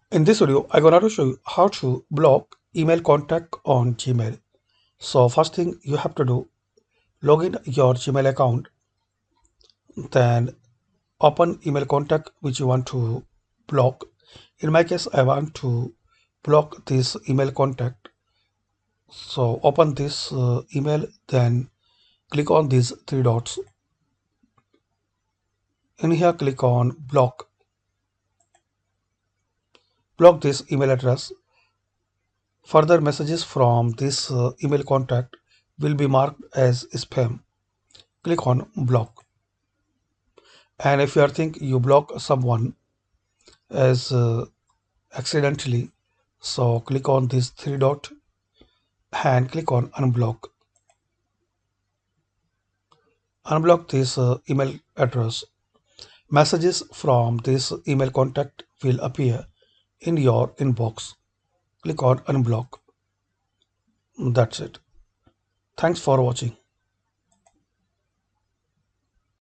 In this video, I'm gonna to show you how to block email contact on Gmail. So first thing you have to do, log in your Gmail account, then open email contact which you want to block. In my case, I want to block this email contact. So open this email, then click on these three dots. In here, click on block. Block this email address. Further messages from this email contact will be marked as spam. Click on block. And if you are think you block someone as accidentally, so click on this three dot and click on unblock. Unblock this email address. Messages from this email contact will appear in your inbox. Click on unblock. That's it. Thanks for watching.